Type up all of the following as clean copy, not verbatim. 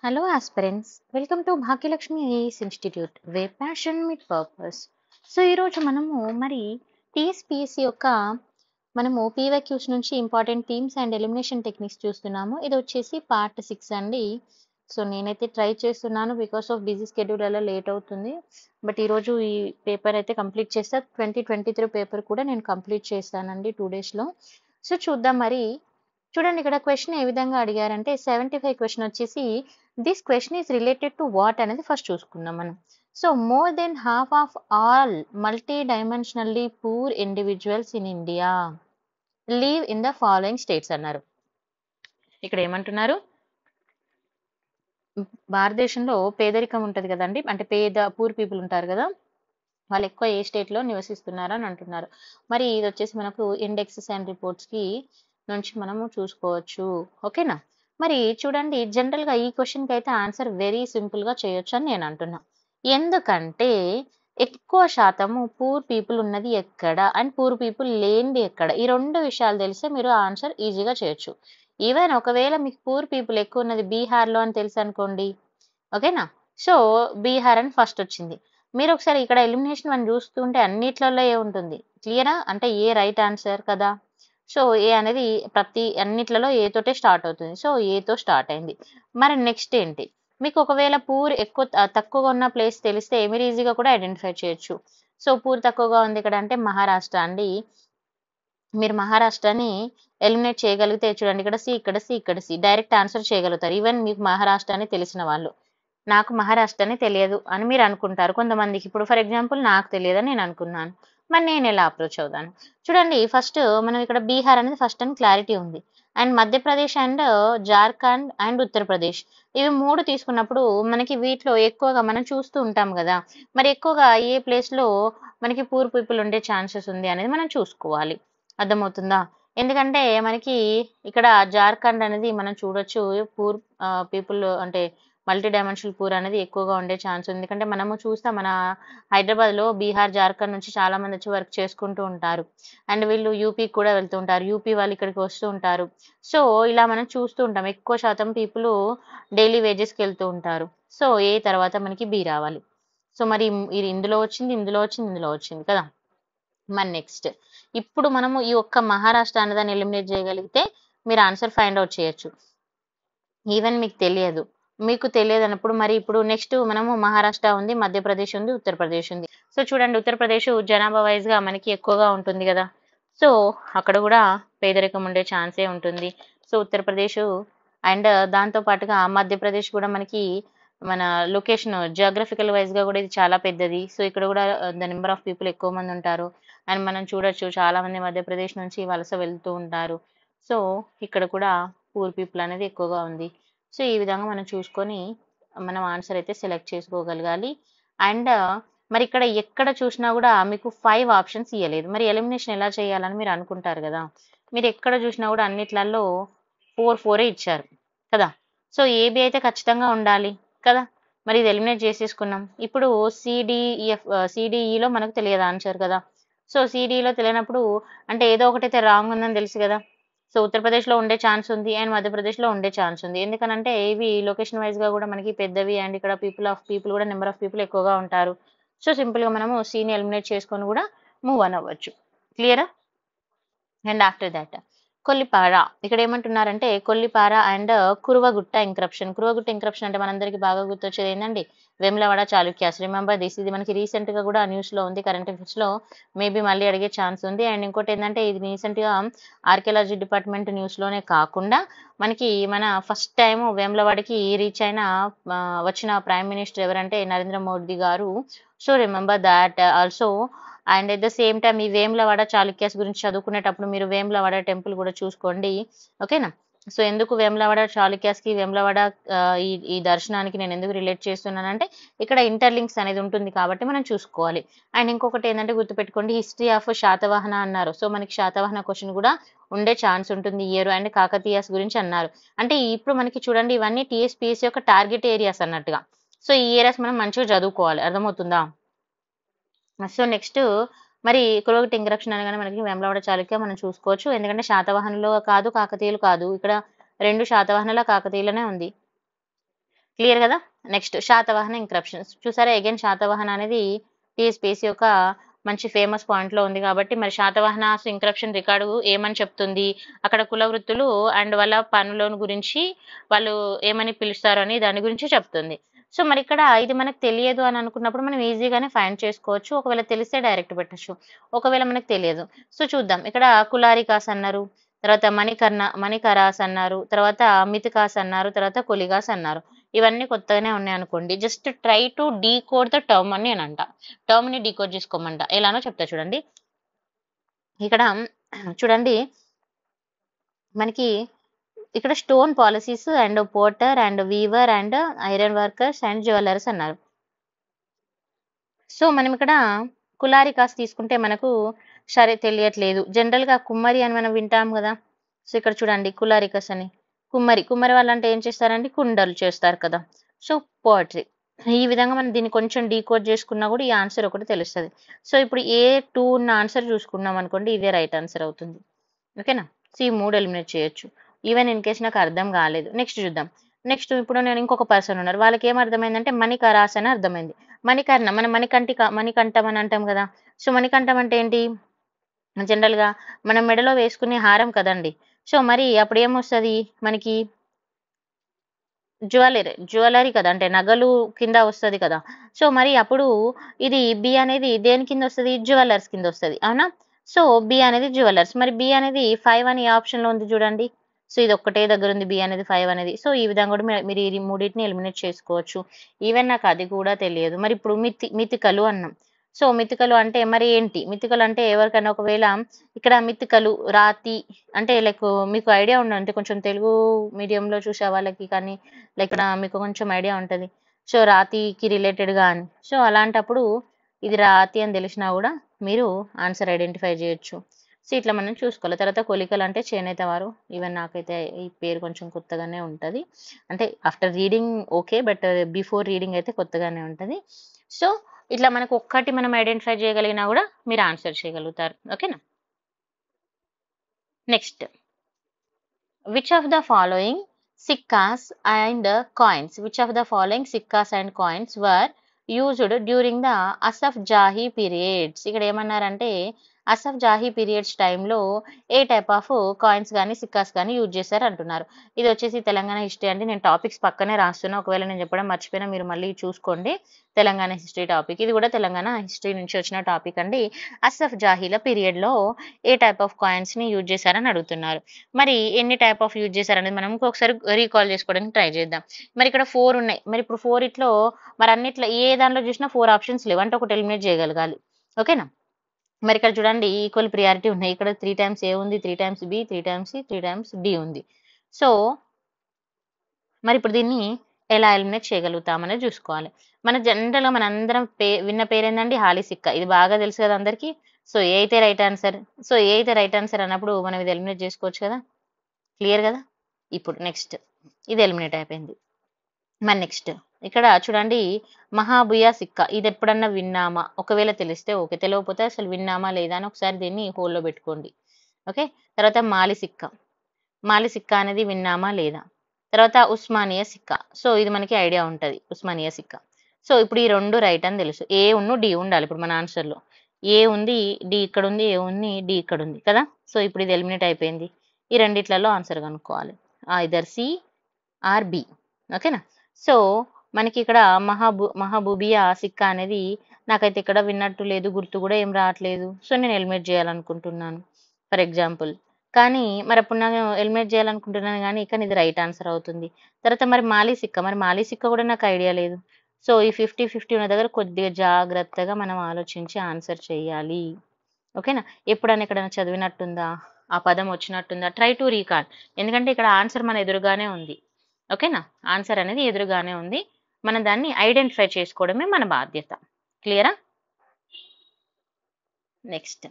Hello, aspirants. Welcome to Bhagyalakshmi IAS Institute, where passion meet purpose. So ఈరోజు మరి TSPSC యొక్క PYQs నుంచి important themes and elimination techniques చూస్తున్నాము. ఇది వచ్చేసి పార్ట్ 6 అండి. సో నేనైతే ట్రై చేస్తున్నాను బికాస్ ఆఫ్ బిజీ స్కెడ్యూల్ అలా లేట్ అవుతుంది. బట్ ఈరోజు ఈ పేపర్ అయితే కంప్లీట్ చేస్తా. 2023 పేపర్ కూడా నేను కంప్లీట్ చేస్తానండి 2 డేస్లో. సో చూద్దాం మరి. చూడండి ఇక్కడ క్వశ్చన్ ఏ విధంగా అడిగారంటే 75 క్వశ్చన్ వచ్చేసి this question is related to what అనేది ఫస్ట్ చూసుకుందాం మనం. So more than half of all multi dimensionally poor individuals in India leave in the following states అన్నారు. ఇక్కడ ఏమంటున్నారు, భారతదేశంలో పేదరికం ఉంటుంది కదండి, అంటే పూర్ పీపుల్ ఉంటారు కదా, వాళ్ళు ఎక్కువ ఏ స్టేట్ లో నివసిస్తున్నారు అని అంటున్నారు. మరి ఇది వచ్చేసి మనకు ఇండెక్సెస్ అండ్ రిపోర్ట్స్ కి నుంచి మనము చూసుకోవచ్చు. ఓకేనా. మరి చూడండి, జనరల్ గా ఈ క్వశ్చన్ కి అయితే ఆన్సర్ వెరీ సింపుల్ గా చేయొచ్చు అని నేను అంటున్నా. ఎందుకంటే ఎక్కువ శాతము పూర్ పీపుల్ ఉన్నది ఎక్కడ అండ్ పూర్ పీపుల్ లేనిది ఎక్కడ, ఈ రెండు విషయాలు తెలిస్తే మీరు ఆన్సర్ ఈజీగా చేయొచ్చు. ఈవెన్ ఒకవేళ మీకు పూర్ పీపుల్ ఎక్కువ ఉన్నది బీహార్ లో అని తెలుసు అనుకోండి, ఓకేనా. సో బీహార్ అని ఫస్ట్ వచ్చింది. మీరు ఒకసారి ఇక్కడ ఎలిమినేషన్ వన్ చూస్తుంటే అన్నిట్లలో ఏ ఉంటుంది, క్లియరా, అంటే ఏ రైట్ ఆన్సర్ కదా. సో ఏ అనేది అన్నిట్లలో ఏ తోటే స్టార్ట్ అవుతుంది. సో ఏతో స్టార్ట్ అయింది. మరి నెక్స్ట్ ఏంటి, మీకు ఒకవేళ పూర్ తక్కువగా ఉన్న ప్లేస్ తెలిస్తే మీరు ఈజీగా కూడా ఐడెంటిఫై చేయొచ్చు. సో పూర్ తక్కువగా ఉంది ఇక్కడ అంటే మహారాష్ట్ర అండి. మీరు మహారాష్ట్రని ఎలిమినేట్ చేయగలిగితే చూడండి, ఇక్కడ సి, ఇక్కడ సి, ఇక్కడ సి, డైరెక్ట్ ఆన్సర్ చేయగలుగుతారు. ఈవెన్ మీకు మహారాష్ట్ర అని తెలిసిన వాళ్ళు. నాకు మహారాష్ట్ర అని తెలియదు అని మీరు అనుకుంటారు కొంతమందికి. ఇప్పుడు ఫర్ ఎగ్జాంపుల్ నాకు తెలియదు అని నేను అనుకున్నాను, మరి నేను ఎలా అప్రోచ్ అవుతాను. చూడండి, ఫస్ట్ మనం ఇక్కడ బీహార్ అనేది ఫస్ట్ అని క్లారిటీ ఉంది. And Madhya Pradesh and Jharkhand and Uttar Pradesh, ఇవి మూడు తీసుకున్నప్పుడు మనకి వీటిలో ఎక్కువగా మనం చూస్తూ ఉంటాం కదా. మరి ఎక్కువగా ఏ ప్లేస్ లో మనకి పూర్ పీపుల్ ఉండే ఛాన్సెస్ ఉంది అనేది మనం చూసుకోవాలి. అర్థమవుతుందా. ఎందుకంటే మనకి ఇక్కడ జార్ఖండ్ అనేది మనం చూడొచ్చు, పూర్ పీపుల్ అంటే మల్టీ డైమెన్షనల్ పూర్ అనేది ఎక్కువగా ఉండే ఛాన్స్ ఉంది. ఎందుకంటే మనము చూస్తాం, మన హైదరాబాద్ లో బీహార్ జార్ఖండ్ నుంచి చాలా మంది వచ్చి వర్క్ చేసుకుంటూ ఉంటారు. అండ్ వీళ్ళు యూపీకి కూడా వెళ్తూ ఉంటారు, యూపీ వాళ్ళు ఇక్కడికి వస్తూ ఉంటారు. సో ఇలా మనం చూస్తూ ఉంటాం, ఎక్కువ శాతం పీపుల్ డైలీ వేజెస్కి వెళ్తూ ఉంటారు. సో ఏ తర్వాత మనకి బి రావాలి. సో మరి ఇది ఇందులో వచ్చింది, ఇందులో వచ్చింది, ఇందులో వచ్చింది కదా. మరి నెక్స్ట్, ఇప్పుడు మనము ఈ ఒక్క మహారాష్ట్ర అన్నదాన్ని ఎలిమినేట్ చేయగలిగితే మీరు ఆన్సర్ ఫైండ్ అవుట్ చేయొచ్చు. ఈవెన్ మీకు తెలియదు అన్నప్పుడు మరి ఇప్పుడు నెక్స్ట్ మనము మహారాష్ట్ర ఉంది, మధ్యప్రదేశ్ ఉంది, ఉత్తరప్రదేశ్ ఉంది. సో చూడండి, ఉత్తరప్రదేశ్ జనాభా వైజ్ గా మనకి ఎక్కువగా ఉంటుంది కదా. సో అక్కడ కూడా పేదరికం ఉండే ఛాన్సే ఉంటుంది. సో ఉత్తరప్రదేశ్ అండ్ దాంతో పాటుగా మధ్యప్రదేశ్ కూడా మనకి మన లొకేషన్ జియోగ్రఫికల్ వైజ్ గా కూడా ఇది చాలా పెద్దది. సో ఇక్కడ కూడా ద నెంబర్ ఆఫ్ పీపుల్ ఎక్కువ మంది ఉంటారు. అండ్ మనం చూడొచ్చు, చాలా మంది మధ్యప్రదేశ్ నుంచి వలస వెళ్తూ ఉంటారు. సో ఇక్కడ కూడా పూర్ పీపుల్ అనేది ఎక్కువగా ఉంది. సో ఈ విధంగా మనం చూసుకొని మనం ఆన్సర్ అయితే సెలెక్ట్ చేసుకోగలగాలి. అండ్ మరి ఇక్కడ ఎక్కడ చూసినా కూడా మీకు 5 ఆప్షన్స్ ఇవ్వలేదు. మరి ఎలిమినేషన్ ఎలా చేయాలని మీరు అనుకుంటారు కదా. మీరు ఎక్కడ చూసినా కూడా అన్నిట్లలో 4 ఇచ్చారు కదా. సో ఏబి అయితే ఖచ్చితంగా ఉండాలి కదా. మరి ఇది ఎలిమినేట్ చేసేసుకున్నాం. ఇప్పుడు సిడిఈలో మనకు తెలియదు ఆన్సర్ కదా. సో సిడిఈలో తెలియనప్పుడు అంటే ఏదో ఒకటైతే రాంగ్ ఉందని తెలుసు కదా. సో ఉత్తరప్రదేశ్లో ఉండే ఛాన్స్ ఉంది అండ్ మధ్యప్రదేశ్లో ఉండే ఛాన్స్ ఉంది. ఎందుకనంటే ఇవి లొకేషన్ వైజ్ గా కూడా మనకి పెద్దవి అండ్ ఇక్కడ పీపుల్ కూడా నెంబర్ ఆఫ్ పీపుల్ ఎక్కువగా ఉంటారు. సో సింపుల్ గా మనము సిని ఎలిమినేట్ చేసుకొని కూడా మూవ్ ఆన్ అవ్వచ్చు. క్లియరా. అండ్ ఆఫ్టర్ దాట్ కొల్లిపార, ఇక్కడ ఏమంటున్నారంటే కొల్లిపార అండ్ కురువగుట్ట ఎంక్రప్షన్ అంటే మనందరికి బాగా గుర్తొచ్చేది ఏంటండి, వేములవాడ చాళుక్యాస్. రిమెంబర్ దిస్, ఇది మనకి రీసెంట్ గా కూడా న్యూస్ లో ఉంది, కరెంట్ అఫైర్స్ లో మేబీ మళ్ళీ అడిగే ఛాన్స్ ఉంది. అండ్ ఇంకోటి ఏంటంటే ఇది రీసెంట్ గా ఆర్కియాలజీ డిపార్ట్మెంట్ న్యూస్ లోనే కాకుండా మనకి మన ఫస్ట్ టైం వేములవాడకి రీచ్ అయిన వచ్చిన ప్రైమ్ మినిస్టర్ ఎవరంటే నరేంద్ర మోదీ గారు. So remember that also. And at the same time ఈ వేములవాడ చాళుక్యాస్ గురించి చదువుకునేటప్పుడు మీరు వేములవాడ టెంపుల్ కూడా చూసుకోండి, ఓకేనా. సో ఎందుకు వేములవాడ చాళుక్యాస్ కి వేములవాడ ఈ దర్శనానికి నేను ఎందుకు రిలేట్ చేస్తున్నానంటే ఇక్కడ ఇంటర్లింక్స్ అనేది ఉంటుంది కాబట్టి మనం చూసుకోవాలి. అండ్ ఇంకొకటి ఏంటంటే గుర్తుపెట్టుకోండి, హిస్టరీ ఆఫ్ శాతవాహన అన్నారు. సో మనకి శాతవాహన క్వశ్చన్ కూడా ఉండే ఛాన్స్ ఉంటుంది ఇయర్. అండ్ కాకతీయాస్ గురించి అన్నారు. అంటే ఇప్పుడు మనకి చూడండి, ఇవన్నీ టీఎస్పీఎస్సీ యొక్క టార్గెట్ ఏరియాస్ అన్నట్టుగా. సో ఈ ఏరియాస్ మనం మంచిగా చదువుకోవాలి, అర్థమవుతుందా. సో నెక్స్ట్ మరి కురువగుట్ట ఎంక్రప్షన్ అనగానే మనకి వేములవాడ చాళుక్య మనం చూసుకోవచ్చు. ఎందుకంటే శాతవాహనులు కాదు, కాకతీయులు కాదు, ఇక్కడ 2 శాతవాహనుల కాకతీయులనే ఉంది. క్లియర్ కదా. నెక్స్ట్ శాతవాహన ఇంక్రప్షన్స్ చూసారా, అగైన్ శాతవాహన అనేది టీఎస్పీఎస్సీ యొక్క మంచి ఫేమస్ పాయింట్ లో ఉంది కాబట్టి మరి శాతవాహన ఇంక్రప్షన్ రికార్డు ఏమని చెప్తుంది, అక్కడ కుల వృత్తులు అండ్ వాళ్ళ పనులను గురించి వాళ్ళు ఏమని పిలుస్తారు అని దాని గురించి చెప్తుంది. సో మరి ఇక్కడ ఇది మనకు తెలియదు అని అనుకున్నప్పుడు మనం ఈజీగానే ఫైండ్ చేసుకోవచ్చు, ఒకవేళ తెలిస్తే డైరెక్ట్ పెట్టచ్చు, ఒకవేళ మనకు తెలియదు. సో చూద్దాం, ఇక్కడ కులారికాస్ అన్నారు, తర్వాత మణికరాస్ అన్నారు, తర్వాత మితికాస్ అన్నారు, తర్వాత కొలిగాస్ అన్నారు. ఇవన్నీ కొత్తగానే ఉన్నాయి అనుకోండి, just try to decode the term అని నేను అంట, టర్మ్ ని డీకోడ్ చేసుకోమంట. ఎలానో చెప్తా చూడండి. ఇక్కడ చూడండి మనకి ఇక్కడ stone polishers and potter and weaver and iron workers and jewellers అన్నారు. సో మనం ఇక్కడ కులారికాస్ తీసుకుంటే మనకు సరే తెలియట్లేదు, జనరల్ గా కుమ్మరి అని మనం వింటాం కదా. సో ఇక్కడ చూడండి కులారికస్ అని, కుమ్మరి వాళ్ళు అంటే ఏం చేస్తారండి, కుండలు చేస్తారు కదా. సో పోట్రీ, ఈ విధంగా మనం దీన్ని కొంచెం డీకోడ్ చేసుకున్నా కూడా ఈ ఆన్సర్ ఒకటి తెలుస్తుంది. సో ఇప్పుడు A2 ఉన్న ఆన్సర్ చూసుకున్నాం అనుకోండి, ఇదే రైట్ ఆన్సర్ అవుతుంది. ఓకేనా. సో ఈ 3 ఎలిమినేట్ చేయొచ్చు, ఈవెన్ ఇన్ కేస్ నాకు అర్థం కాలేదు. నెక్స్ట్ చూద్దాం. నెక్స్ట్ ఇప్పుడు నేను ఇంకొక పర్సన్ ఉన్నారు, వాళ్ళకి ఏం అర్థమైందంటే మణికరాస్ అని అర్థమైంది. మణికర్ణ, మనం మణికంఠం అని అంటాం కదా. సో మణికంఠం అంటే ఏంటి, జనరల్ గా మనం మెడలో వేసుకునే హారం కదండి. సో మరి అప్పుడు ఏమొస్తుంది మనకి, జ్యువెలరీ కదా, అంటే నగలు కింద వస్తుంది కదా. సో మరి అప్పుడు ఇది బి అనేది దేని కింద వస్తుంది, జ్యువెలర్స్ కింద వస్తుంది, అవునా. సో బి అనేది జ్యువెలర్స్, మరి బి అనేది 5 అని ఆప్షన్ లో ఉంది చూడండి. సో ఇది ఒక్కటే దగ్గర ఉంది బి అనేది 5 అనేది. సో ఈ విధంగా కూడా మీరు ఈ మూడింటిని ఎలిమినేట్ చేసుకోవచ్చు. ఈవెన్ నాకు అది కూడా తెలియదు. మరి ఇప్పుడు మితికలు అన్నాం. సో మితికలు అంటే మరి ఏంటి, మితికలు అంటే ఎవరికైనా ఒకవేళ ఇక్కడ మితికలు రాతి అంటే లైక్ మీకు ఐడియా ఉండంటే కొంచెం తెలుగు మీడియంలో చూసే వాళ్ళకి కానీ లైక్ మీకు కొంచెం ఐడియా ఉంటుంది. సో రాతికి రిలేటెడ్ గా అని, సో అలాంటప్పుడు ఇది రాతి అని తెలిసినా కూడా మీరు ఆన్సర్ ఐడెంటిఫై చేయొచ్చు. సో ఇట్లా మనం చూసుకోవాలి. తర్వాత కొలికలు అంటే చేనేత వారు, ఈవెన్ నాకైతే ఈ పేరు కొంచెం కొత్తగానే ఉంటుంది, అంటే after reading okay, but before reading అయితే కొత్తగానే ఉంటుంది. సో ఇట్లా మనకు ఒక్కటి మనం ఐడెంటిఫై చేయగలిగినా కూడా మీరు ఆన్సర్ చేయగలుగుతారు. ఓకేనా. Next, which of the following sikkas and coins were used during the Asaf Jahi periods. ఇక్కడ ఏమన్నారంటే అసఫ్ జాహీ పీరియడ్స్ టైంలో ఏ టైప్ ఆఫ్ కాయిన్స్ కానీ సిక్కాస్ కానీ యూజ్ చేశారు అంటున్నారు. ఇది వచ్చేసి తెలంగాణ హిస్టరీ అండి, నేను టాపిక్స్ పక్కనే రాస్తున్నా, ఒకవేళ నేను చెప్పడం మర్చిపోయినా మీరు మళ్ళీ చూసుకోండి. తెలంగాణ హిస్టరీ టాపిక్, ఇది కూడా తెలంగాణ హిస్టరీ నుంచి వచ్చిన టాపిక్ అండి. అసఫ్ జాహీల పీరియడ్ లో ఏ టైప్ ఆఫ్ కాయిన్స్ ని యూజ్ చేశారని అడుగుతున్నారు. మరి ఎన్ని టైప్ ఆఫ్ యూజ్ చేశారనేది మనం ఇంకొకసారి రీకాల్ చేసుకోవడానికి ట్రై చేద్దాం. మరి ఇక్కడ 4 ఉన్నాయి, మరి ఇప్పుడు 4 ఇట్లో మరి అన్నిట్లో ఏ దాంట్లో చూసినా 4 ఆప్షన్స్ లేవు, అంటే ఒకటి ఎలిమినేట్ చేయగలగాలి. ఓకేనా. మరి ఇక్కడ చూడండి ఈక్వల్ ప్రియారిటీ ఉన్నాయి, ఇక్కడ 3 times A ఉంది, 3 times B, 3 times C, 3 times D ఉంది. సో మరి ఇప్పుడు దీన్ని ఎలా ఎలిమినేట్ చేయగలుగుతామనేది చూసుకోవాలి. మన జనరల్ గా మన అందరం విన్న పేరు ఏంటండి, హాలీ సిక్కా, ఇది బాగా తెలుసు కదా అందరికి. సో ఏ అయితే రైట్ ఆన్సర్, సో ఏ అయితే రైట్ ఆన్సర్ అన్నప్పుడు మనం ఇది ఎలిమినేట్ చేసుకోవచ్చు కదా, క్లియర్ కదా. ఇప్పుడు నెక్స్ట్ ఇది ఎలిమినేట్ అయిపోయింది. మరి నెక్స్ట్ ఇక్కడ చూడండి మహాబుయా సిక్కా, ఇది ఎప్పుడన్నా విన్నామా, ఒకవేళ తెలిస్తే ఓకే, తెలియకపోతే అసలు విన్నామా లేదా అని ఒకసారి దీన్ని హోల్లో పెట్టుకోండి. ఓకే. తర్వాత మాలి సిక్కా అనేది విన్నామా లేదా. తర్వాత ఉస్మానియా సిక్కా, సో ఇది మనకి ఐడియా ఉంటుంది ఉస్మానియా సిక్కా. సో ఇప్పుడు ఈ 2 రైట్ అని తెలుసు, ఏ ఉన్ను డి ఉండాలి ఇప్పుడు మన ఆన్సర్ లో. ఏ ఉంది, డి ఇక్కడ ఉంది, ఏ ఉంది, డి ఇక్కడ ఉంది కదా. సో ఇప్పుడు ఇది ఎలిమినేట్ అయిపోయింది. ఈ రెండిట్లలో ఆన్సర్ కనుక్కోవాలి, ఐదర్ సి ఆర్ బి. ఓకేనా. సో మనకి ఇక్కడ మహబూబియా సిక్కా అనేది నాకైతే ఇక్కడ విన్నట్టు లేదు, గుర్తు కూడా ఏం రావట్లేదు. సో నేను ఎలిమినేట్ చేయాలనుకుంటున్నాను ఫర్ ఎగ్జాంపుల్, కానీ మరి అప్పుడు నేను ఎలిమినేట్ చేయాలనుకుంటున్నాను కానీ ఇది రైట్ ఆన్సర్ అవుతుంది. తర్వాత మరి మాలి సిక్కా కూడా నాకు ఐడియా లేదు. సో ఈ 50-50 ఉన్న దగ్గర కొద్దిగా జాగ్రత్తగా మనం ఆలోచించి ఆన్సర్ చేయాలి. ఓకేనా. ఎప్పుడైనా ఎక్కడైనా చదివినట్టుందా, ఆ పదం వచ్చినట్టుందా, ట్రై టు రీకాల్, ఎందుకంటే ఇక్కడ ఆన్సర్ మన ఎదురుగానే ఉంది. ఓకేనా, ఆన్సర్ అనేది ఎదురుగానే ఉంది, మనం దాన్ని ఐడెంటిఫై చేసుకోవడమే మన బాధ్యత. క్లియరా. Next,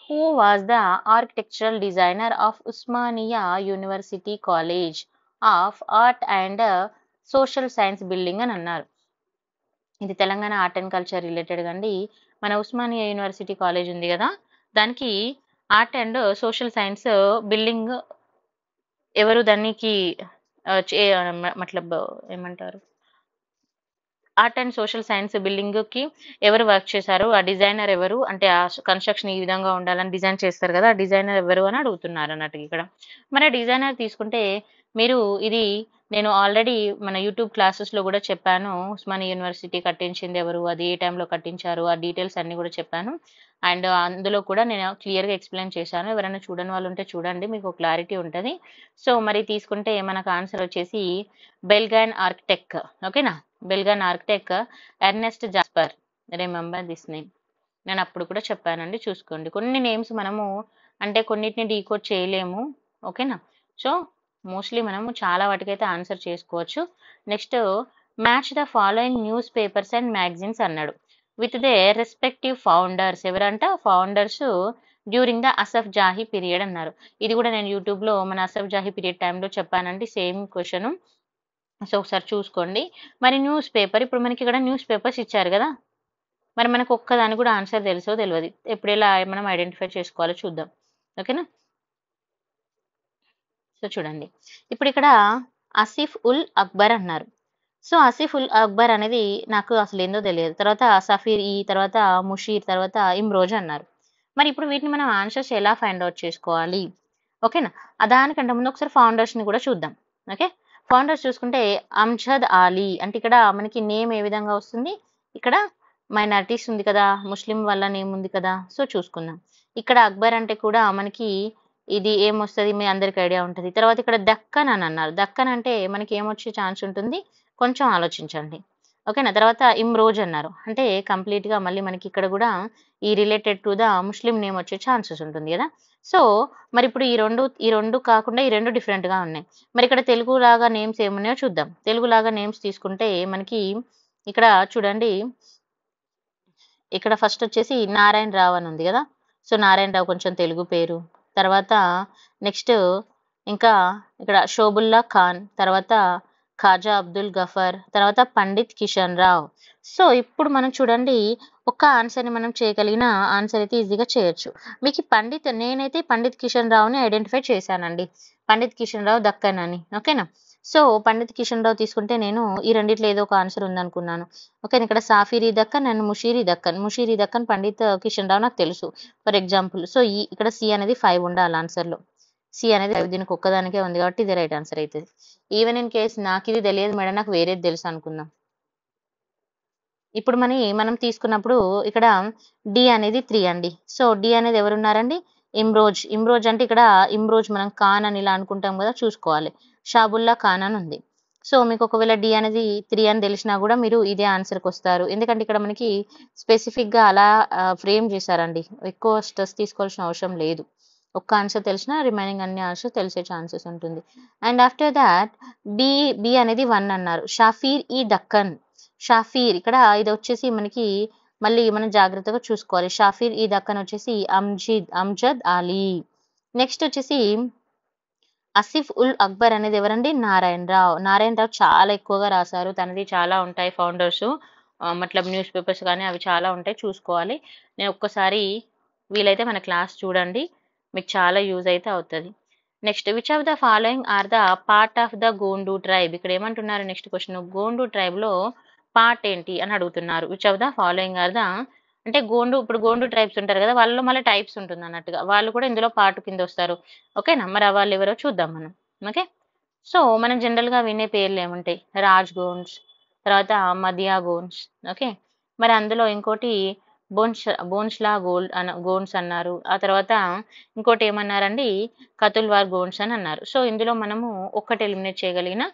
who was the architectural designer of Osmania university college of art and social science building అని అన్నారు. ఇది Telangana art and culture related అండి. మన ఉస్మానియా యూనివర్సిటీ కాలేజ్ ఉంది కదా, దానికి art and social science building ఎవరు దానికి మతలబ్ ఏమంటారు art and social science building కి ఎవరు వర్క్ చేశారు, ఆ డిజైనర్ ఎవరు, అంటే ఆ కన్స్ట్రక్షన్ ఈ విధంగా ఉండాలని డిజైన్ చేస్తారు కదా, ఆ డిజైనర్ ఎవరు అని అడుగుతున్నారు అన్నట్టు ఇక్కడ. మరి డిజైనర్ తీసుకుంటే మీరు ఇది నేను ఆల్రెడీ మన యూట్యూబ్ క్లాసెస్ లో కూడా చెప్పాను. ఉస్మానియా యూనివర్సిటీ కట్టించింది ఎవరు, అది ఏ టైంలో కట్టించారు, ఆ డీటెయిల్స్ అన్ని కూడా చెప్పాను. అండ్ అందులో కూడా నేను క్లియర్ గా ఎక్స్ప్లెయిన్ చేశాను. ఎవరైనా చూడని వాళ్ళు ఉంటే చూడండి, మీకు క్లారిటీ ఉంటది. సో మరి తీసుకుంటే మనకు ఆన్సర్ వచ్చేసి బెల్గాన్ ఆర్కిటెక్ట్. ఓకేనా, Belgian architect Ernest Jasper. Remember this name. నేను అప్పుడు కూడా చెప్పానండి, చూసుకోండి. కొన్ని నేమ్స్ మనము అంటే కొన్నిటిని డీకోడ్ చేయలేము. ఓకేనా, సో మోస్ట్లీ మనము చాలా వాటికైతే ఆన్సర్ చేసుకోవచ్చు. Next, match the following news papers and magazines అన్నాడు విత్ దే రెస్పెక్టివ్ ఫౌండర్స్. ఎవరంట founders during the Asaf Jahi period అన్నారు. ఇది కూడా నేను యూట్యూబ్ లో మన అసఫ్ జాహీ పీరియడ్ టైంలో చెప్పానండి, సేమ్ క్వశ్చన్. సో ఒకసారి చూసుకోండి. మరి న్యూస్ పేపర్, ఇప్పుడు మనకి ఇక్కడ న్యూస్ పేపర్స్ ఇచ్చారు కదా, మరి మనకు ఒక్కదాని కూడా ఆన్సర్ తెలుసో తెలియదు. ఎప్పుడు ఎలా మనం ఐడెంటిఫై చేసుకోవాలో చూద్దాం. ఓకేనా, సో చూడండి. ఇప్పుడు ఇక్కడ ఆసిఫ్ ఉల్ అక్బర్ అన్నారు. సో ఆసిఫ్ ఉల్ అక్బర్ అనేది నాకు అసలు ఏందో తెలియదు. తర్వాత సఫీర్ ఈ, తర్వాత ముషీర్, తర్వాత ఇమ్రోజ్ అన్నారు. మరి ఇప్పుడు వీటిని మనం ఆన్సర్స్ ఎలా ఫైండ్ అవుట్ చేసుకోవాలి? ఓకేనా, దానికంటే ముందు ఒకసారి ఫౌండర్స్ ని కూడా చూద్దాం. ఓకే, ఫౌండర్స్ చూసుకుంటే అమ్జద్ ఆలీ, అంటే ఇక్కడ మనకి నేమ్ ఏ విధంగా వస్తుంది, ఇక్కడ మైనారిటీస్ ఉంది కదా, ముస్లిం వల్ల నేమ్ ఉంది కదా, సో చూసుకుందాం. ఇక్కడ అక్బర్ అంటే కూడా మనకి ఇది ఏమొస్తుంది, మీ అందరికి ఐడియా ఉంటుంది. తర్వాత ఇక్కడ దక్కన్ అని అన్నారు. దక్కన్ అంటే మనకి ఏమొచ్చే ఛాన్స్ ఉంటుంది, కొంచెం ఆలోచించండి. ఓకేనా, తర్వాత ఇమ్రోజ్ అన్నారు, అంటే కంప్లీట్ గా మళ్ళీ మనకి ఇక్కడ కూడా ఈ related to the Muslim name వచ్చే ఛాన్సెస్ ఉంటుంది కదా. సో మరి ఇప్పుడు ఈ రెండు కాకుండా ఈ రెండు డిఫరెంట్ గా ఉన్నాయి. మరి ఇక్కడ తెలుగు లాగా నేమ్స్ ఏమున్నాయో చూద్దాం. తెలుగు లాగా నేమ్స్ తీసుకుంటే మనకి ఇక్కడ చూడండి, ఇక్కడ ఫస్ట్ వచ్చేసి నారాయణ రావు అని ఉంది కదా. సో నారాయణ రావు కొంచెం తెలుగు పేరు. తర్వాత నెక్స్ట్ ఇంకా ఇక్కడ షోబుల్లా ఖాన్, తర్వాత ఖాజా అబ్దుల్ గఫర్, తర్వాత పండిత్ కిషన్ రావు. సో ఇప్పుడు మనం చూడండి, ఒక్క ఆన్సర్ని మనం చేయగలిగిన ఆన్సర్ అయితే ఈజీగా చేయొచ్చు. మీకు నేనైతే పండిత్ కిషన్ రావుని ఐడెంటిఫై చేశానండి, పండిత్ కిషన్ రావు దక్కన్ అని. ఓకేనా, సో పండిత్ కిషన్ రావు తీసుకుంటే నేను ఈ రెండిట్లో ఏదో ఒక ఆన్సర్ ఉందనుకున్నాను. ఓకే, ఇక్కడ సాఫిరీ దక్కన్ అండ్ ముషీరీ దక్కన్ పండిత్ కిషన్ రావు నాకు తెలుసు ఫర్ ఎగ్జాంపుల్. సో ఇక్కడ సి అనేది 5 ఉండాలి ఆన్సర్ లో. సి అనేది 5 దీనికి ఒక్కదానికే ఉంది కాబట్టి ఇది రైట్ ఆన్సర్ అవుతుంది. ఈవెన్ ఇన్ కేస్ నాకు ఇది తెలియదు మేడం, నాకు వేరేది తెలుసు అనుకుందాం. ఇప్పుడు మనం తీసుకున్నప్పుడు ఇక్కడ డి అనేది 3 అండి. సో డి అనేది ఎవరున్నారండి, ఇమ్రోజ్ అంటే ఇక్కడ ఇమ్రోజ్ మనం ఖాన్ అని ఇలా అనుకుంటాం కదా, చూసుకోవాలి. షాబుల్లా ఖాన్ అని ఉంది. సో మీకు ఒకవేళ డి అనేది 3 అని తెలిసినా కూడా మీరు ఇదే ఆన్సర్కి వస్తారు, ఎందుకంటే ఇక్కడ మనకి స్పెసిఫిక్ గా అలా ఫ్రేమ్ చేశారండి. ఎక్కువ స్ట్రెస్ తీసుకోవాల్సిన అవసరం లేదు. ఒక్క ఆన్సర్ తెలిసినా రిమైనింగ్ అన్ని ఆన్సర్ తెలిసే ఛాన్సెస్ ఉంటుంది. అండ్ ఆఫ్టర్ దాట్ బి అనేది 1 అన్నారు. షాఫీర్ ఇక్కడ ఇది వచ్చేసి మనకి మళ్ళీ మనం జాగ్రత్తగా చూసుకోవాలి. షాఫీర్ ఈ దక్కన్ వచ్చేసి అమ్జద్ ఆలీ. నెక్స్ట్ వచ్చేసి ఆసిఫ్ ఉల్ అక్బర్ అనేది ఎవరండి, నారాయణ రావు చాలా ఎక్కువగా రాశారు, తనది చాలా ఉంటాయి ఫౌండర్స్, మతలబ్ న్యూస్ పేపర్స్ కానీ అవి చాలా ఉంటాయి, చూసుకోవాలి. నేను ఒక్కసారి వీలైతే మన క్లాస్ చూడండి, మీకు చాలా యూజ్ అయితే అవుతుంది. Next, which of the following are the part of the Gond tribe. ఇక్కడ ఏమంటున్నారు, నెక్స్ట్ క్వశ్చన్, గోండు ట్రైబ్ లో పార్ట్ ఏంటి అని అడుగుతున్నారు. Which of the following are the, అంటే ఇప్పుడు గోండు ట్రైబ్స్ ఉంటారు కదా, వాళ్ళలో మళ్ళీ టైప్స్ ఉంటుంది అన్నట్టుగా, వాళ్ళు కూడా ఇందులో పార్ట్ కింద వస్తారు. ఓకేనా, మరి వాళ్ళు ఎవరో చూద్దాం మనం. ఓకే, సో మనం జనరల్ గా వినే పేర్లు ఏముంటాయి, రాజ్ గోండ్స్, తర్వాత మదియా గోండ్స్. ఓకే, మరి అందులో ఇంకోటి బోన్స్లా గోండ్స్ అన్నారు. ఆ తర్వాత ఇంకోటి ఏమన్నారండి, కతుల్వార్ గోండ్స్ అని అన్నారు. సో ఇందులో మనము ఒక్కటి ఎలిమినేట్ చేయగలిగిన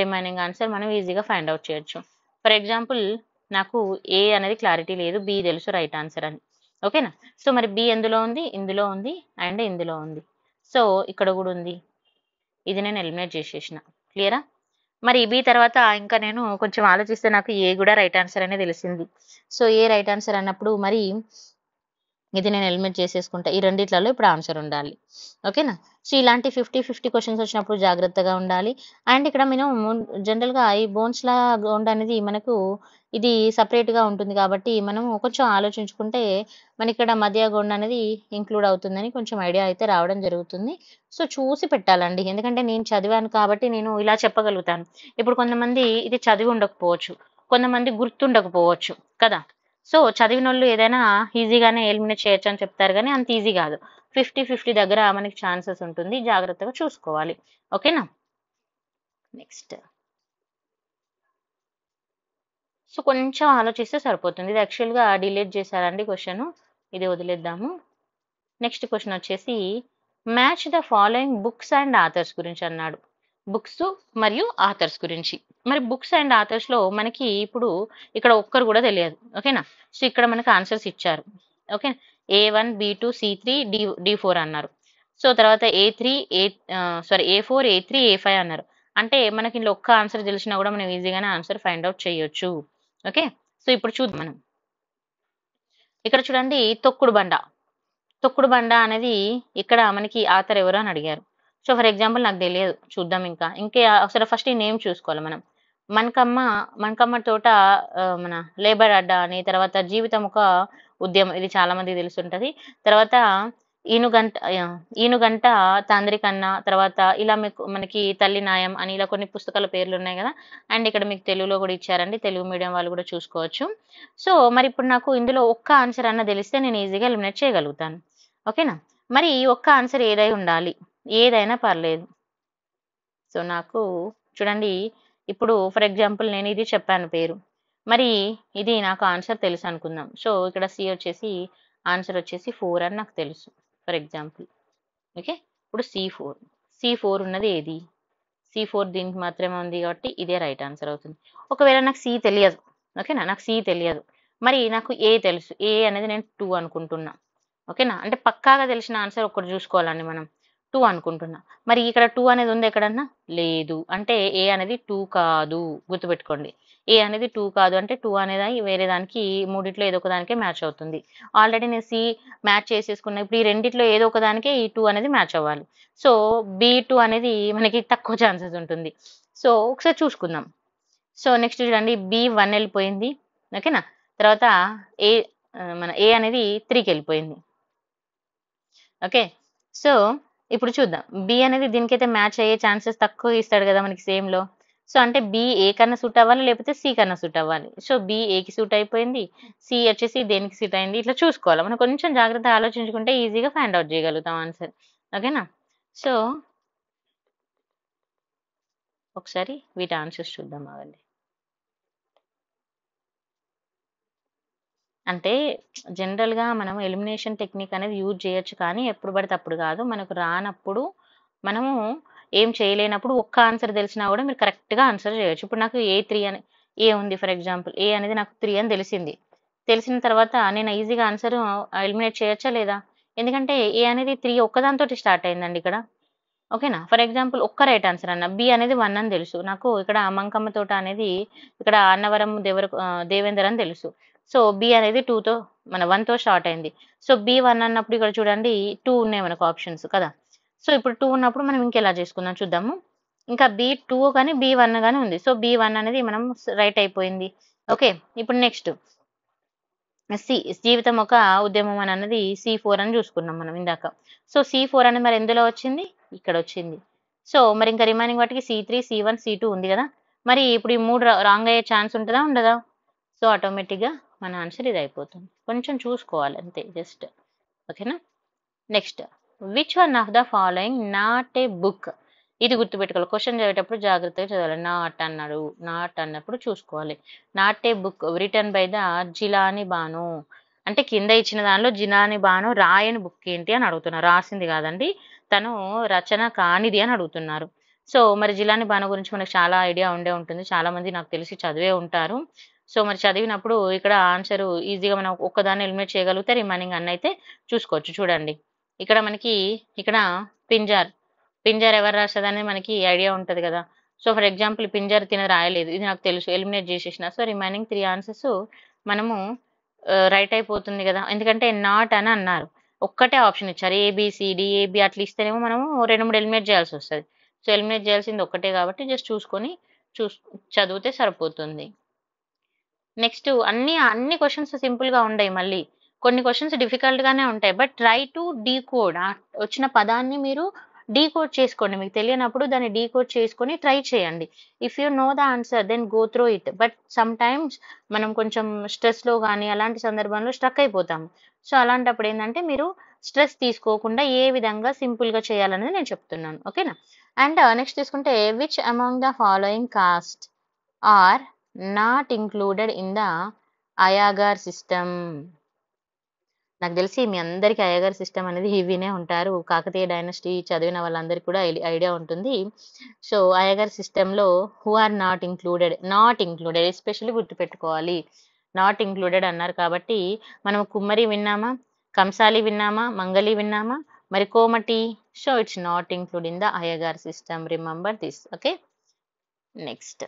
రిమైనింగ్ ఆన్సర్ మనం ఈజీగా ఫైండ్ అవుట్ చేయొచ్చు. ఫర్ ఎగ్జాంపుల్ నాకు ఏ అనేది క్లారిటీ లేదు, బి తెలుసు రైట్ ఆన్సర్ అని. ఓకేనా, సో మరి బి ఎందులో ఉంది, ఇందులో ఉంది అండ్ ఇందులో ఉంది. సో ఇక్కడ కూడా ఉంది, ఇది నేను ఎలిమినేట్ చేసేసిన. క్లియరా? మరి బి తర్వాత ఇంకా నేను కొంచెం ఆలోచిస్తే నాకు ఏ కూడా రైట్ ఆన్సర్ అనే తెలిసింది. సో ఏ రైట్ ఆన్సర్ అన్నప్పుడు మరి ఇది నేను ఎలిమినేట్ చేసేసుకుంటా, ఈ రెండిట్లలో ఇప్పుడు ఆన్సర్ ఉండాలి. ఓకేనా, సో ఇలాంటి 50-50 క్వశ్చన్స్ వచ్చినప్పుడు జాగ్రత్తగా ఉండాలి. అండ్ ఇక్కడ మనం జనరల్గా ఈ బోన్స్లా గౌండ్ అనేది మనకు ఇది సపరేట్ గా ఉంటుంది కాబట్టి మనం కొంచెం ఆలోచించుకుంటే మనకి ఇక్కడ మధ్య గౌండ్ అనేది ఇంక్లూడ్ అవుతుందని కొంచెం ఐడియా అయితే రావడం జరుగుతుంది. సో చూసి పెట్టాలండి, ఎందుకంటే నేను చదివాను కాబట్టి నేను ఇలా చెప్పగలుగుతాను. ఇప్పుడు కొంతమంది ఇది చదివి ఉండకపోవచ్చు, కొంతమంది గుర్తుండకపోవచ్చు కదా. సో చదివినోళ్ళు ఏదైనా ఈజీగానే ఎలిమినేట్ చేయొచ్చు అని చెప్తారు కానీ అంత ఈజీ కాదు. 50-50 దగ్గర మనకి ఛాన్సెస్ ఉంటుంది, జాగ్రత్తగా చూసుకోవాలి. ఓకేనా. నెక్స్ట్ సో కొంచెం ఆలోచిస్తే సరిపోతుంది. ఇది యాక్చువల్గా డిలీట్ చేశారండి క్వశ్చన్, ఇది వదిలేద్దాము. నెక్స్ట్ క్వశ్చన్ వచ్చేసి match the following books and authors గురించి అన్నాడు. బుక్స్ మరియు ఆథర్స్ గురించి. మరి బుక్స్ అండ్ ఆథర్స్ లో మనకి ఇప్పుడు ఇక్కడ ఒక్కరు కూడా తెలియదు. ఓకేనా. సో ఇక్కడ మనకి ఆన్సర్స్ ఇచ్చారు. Okay, A1 B2 C3 D4 అన్నారు. సో తర్వాత A3 A4 A3 A5 అన్నారు. అంటే మనకి ఇందులో ఒక్క ఆన్సర్ తెలిసినా కూడా మనం ఈజీగానే ఆన్సర్ ఫైండ్ అవుట్ చేయొచ్చు. ఓకే, సో ఇప్పుడు చూద్దాం మనం. ఇక్కడ చూడండి, తొక్కుడు బండ. తొక్కుడు బండ అనేది ఇక్కడ మనకి ఆథర్ ఎవరు అని అడిగారు. సో ఫర్ ఎగ్జాంపుల్ నాకు తెలియదు, చూద్దాం. ఇంకా అసలు ఫస్ట్ ఈ నేమ్ చూసుకోవాలి మనం. మనకమ్మ తోట, మన లేబర్ అడ్డా అని, తర్వాత జీవితం ఒక ఉద్యమం, ఇది చాలా మందికి తెలుసుంటది. తర్వాత ఈనుగంట తాంద్రికన్న, తర్వాత ఇలా మనకి తల్లి న్యాయం అని ఇలా కొన్ని పుస్తకాల పేర్లు ఉన్నాయి కదా. అండ్ ఇక్కడ మీకు తెలుగులో కూడా ఇచ్చారండి, తెలుగు మీడియం వాళ్ళు కూడా చూసుకోవచ్చు. సో మరి ఇప్పుడు నాకు ఇందులో ఒక్క ఆన్సర్ అన్న తెలిస్తే నేను ఈజీగా ఎలిమినేట్ చేయగలుగుతాను. ఓకేనా. మరి ఒక్క ఆన్సర్ ఏదై ఉండాలి, ఏదైనా పర్లేదు. సో నాకు చూడండి, ఇప్పుడు ఫర్ ఎగ్జాంపుల్ నేను ఇది చెప్పాను పేరు, మరి ఇది నాకు ఆన్సర్ తెలుసు అనుకుందాం. సో ఇక్కడ సి వచ్చేసి ఆన్సర్ వచ్చేసి 4 అని నాకు తెలుసు ఫర్ ఎగ్జాంపుల్. ఓకే, ఇప్పుడు C4 ఉన్నది ఏది, C4 దీనికి మాత్రమే ఉంది కాబట్టి ఇదే రైట్ ఆన్సర్ అవుతుంది. ఒకవేళ నాకు సి తెలియదు, ఓకేనా, నాకు సి తెలియదు, మరి నాకు ఏ తెలుసు, ఏ అనేది నేను 2 అనుకుంటున్నా. ఓకేనా, అంటే పక్కాగా తెలిసిన ఆన్సర్ ఒకటి చూసుకోవాలండి మనం. 2 అనుకుంటున్నా, మరి ఇక్కడ 2 అనేది ఉంది ఎక్కడన్నా, లేదు, అంటే ఏ అనేది 2 కాదు. గుర్తుపెట్టుకోండి, ఏ అనేది 2 కాదు అంటే 2 అనేది వేరే దానికి, మూడిట్లో ఏదో ఒక దానికే మ్యాచ్ అవుతుంది. ఆల్రెడీ నేను సి మ్యాచ్ చేసేసుకున్నా, ఇప్పుడు ఈ రెండిట్లో ఏదో ఒక దానికే ఈ 2 అనేది మ్యాచ్ అవ్వాలి. సో B2 అనేది మనకి తక్కువ ఛాన్సెస్ ఉంటుంది. సో ఒకసారి చూసుకుందాం. సో నెక్స్ట్ చూడండి, B1 వెళ్ళిపోయింది. ఓకేనా, తర్వాత మన ఏ అనేది 3కి వెళ్ళిపోయింది. ఓకే, సో ఇప్పుడు చూద్దాం, బి అనేది దీనికైతే మ్యాచ్ అయ్యే ఛాన్సెస్ తక్కువ ఇస్తాడు కదా మనకి సేమ్ లో. సో అంటే బి ఏ కన్నా సూట్ అవ్వాలి, లేకపోతే సి కన్నా సూట్ అవ్వాలి. సో బి ఏకి సూట్ అయిపోయింది, సి వచ్చేసి దేనికి సూట్ అయింది, ఇట్లా చూసుకోవాలి మనం. కొంచెం జాగ్రత్తగా ఆలోచించుకుంటే ఈజీగా ఫైండ్ అవుట్ చేయగలుగుతాం ఆన్సర్. ఓకేనా. సో ఒకసారి వీటి ఆన్సర్స్ చూద్దాం అవండి. అంటే జనరల్గా మనం ఎలిమినేషన్ టెక్నిక్ అనేది యూజ్ చేయొచ్చు, కానీ ఎప్పుడు పడితే అప్పుడు కాదు. మనకు రానప్పుడు, మనము ఏం చేయలేనప్పుడు ఒక్క ఆన్సర్ తెలిసినా కూడా మీరు కరెక్ట్గా ఆన్సర్ చేయొచ్చు. ఇప్పుడు నాకు A3 అని ఏ ఉంది ఫర్ ఎగ్జాంపుల్, ఏ అనేది నాకు 3 అని తెలిసింది. తెలిసిన తర్వాత నేను ఈజీగా ఆన్సర్ ఎలిమినేట్ చేయొచ్చా లేదా, ఎందుకంటే ఏ అనేది 3 ఒక్కదాంతో స్టార్ట్ అయిందండి ఇక్కడ. ఓకేనా, ఫర్ ఎగ్జాంపుల్ ఒక్క రైట్ ఆన్సర్ అన్న, బి అనేది 1 అని తెలుసు నాకు. ఇక్కడ మంకమ్మ తోట అనేది ఇక్కడ అన్నవరం దేవేందర్ అని తెలుసు. సో బి అనేది 2తో 1తో స్టార్ట్ అయింది. సో B1 అన్నప్పుడు ఇక్కడ చూడండి 2 ఉన్నాయి మనకు ఆప్షన్స్ కదా. సో ఇప్పుడు 2 ఉన్నప్పుడు మనం ఇంకెలా చేసుకుందాం చూద్దాము. ఇంకా B2 కానీ B1 కానీ ఉంది. సో B1 అనేది మనం రైట్ అయిపోయింది. ఓకే, ఇప్పుడు నెక్స్ట్ సి, జీవితం ఒక ఉద్యమం అని అన్నది C4 అని చూసుకున్నాం మనం ఇందాక. సో C4 అనేది మరి ఎందులో వచ్చింది, ఇక్కడ వచ్చింది. సో మరి ఇంకా రిమైనింగ్ వాటికి C3 C1 C2 ఉంది కదా. మరి ఇప్పుడు ఈ 3 రాంగ్ అయ్యే ఛాన్స్ ఉంటుందా, ఉండదా. సో ఆటోమేటిక్గా మన ఆన్సర్ ఇది అయిపోతుంది. కొంచెం చూసుకోవాలి అంతే, జస్ట్. ఓకేనా. Next, which one of the following not a book. ఇది గుర్తుపెట్టుకోవాలి, క్వశ్చన్ చదివేటప్పుడు జాగ్రత్తగా చదవాలి. నాట్ అన్నాడు, నాట్ అన్నప్పుడు చూసుకోవాలి. Not a book written by the Jilani Banu, అంటే కింద ఇచ్చిన దానిలో జిలాని బాను రాయని బుక్ ఏంటి అని అడుగుతున్నారు. రాసింది కాదండి, తను రచన కానిది అని అడుగుతున్నారు. సో మరి జిలాని బాను గురించి మనకు చాలా ఐడియా ఉండే ఉంటుంది, చాలా మంది నాకు తెలిసి చదివే ఉంటారు. సో మరి చదివినప్పుడు ఇక్కడ ఆన్సర్ ఈజీగా మనం ఒక్కదాన్ని ఎలిమినేట్ చేయగలిగితే రిమైనింగ్ అన్న అయితే చూసుకోవచ్చు. చూడండి, ఇక్కడ మనకి ఇక్కడ పింజార్ ఎవరు రాస్తుంది అనేది మనకి ఐడియా ఉంటుంది కదా. సో ఫర్ ఎగ్జాంపుల్ పింజార్ తిన రాయలేదు, ఇది నాకు తెలుసు, ఎలిమినేట్ చేసేసిన. సో రిమైనింగ్ 3 ఆన్సర్స్ మనము రైట్ అయిపోతుంది కదా, ఎందుకంటే నాట్ అని అన్నారు. ఒక్కటే ఆప్షన్ ఇచ్చారు, ABCD AB అట్లా ఇస్తేనేమో మనము 2-3 ఎలిమినేట్ చేయాల్సి వస్తుంది. సో ఎలిమినేట్ చేయాల్సింది ఒక్కటే కాబట్టి జస్ట్ చూసుకొని చదివితే సరిపోతుంది. నెక్స్ట్ అన్ని క్వశ్చన్స్ సింపుల్ గా ఉంటాయి, మళ్ళీ కొన్ని క్వశ్చన్స్ డిఫికల్ట్ గానే ఉంటాయి. బట్ ట్రై టు డీకోడ్, వచ్చిన పదాన్ని మీరు డీకోడ్ చేసుకోండి. మీకు తెలియనప్పుడు దాన్ని డీకోడ్ చేసుకొని ట్రై చేయండి. If you know the answer then go through it. But sometimes మనం కొంచెం స్ట్రెస్‌లో గానీ, అలాంటి సందర్భంలో స్ట్రక్ అయిపోతాము. సో, అలాంటప్పుడు ఏందంటే మీరు స్ట్రెస్ తీసుకోకుండా ఏ విధంగా సింపుల్‌గా చేయాలనేది నేను చెప్తున్నాను. ఓకేనా? అండ్ నెక్స్ట్ తీసుకుంటే which among the following caste are not included in the Ayagar system. నాకు తెలిసి మీ అందరికీ అయ్యగారి సిస్టమ్ అనేది వినే ఉంటారు. కాకతీయ డైనస్టీ చదివిన వాళ్ళందరికీ కూడా ఐడియా ఉంటుంది. సో, అయ్యగారి సిస్టమ్‌లో who are not included especially గుర్తుపెట్టుకోవాలి. నాట్ ఇంక్లూడెడ్ అన్నారు కాబట్టి మనం కుమ్మరి విన్నామా? కంసాలి విన్నామా? మంగలి విన్నామా? మరి కోమటి. So, it's not include in the Ayyagar system. Remember this. Okay. Next.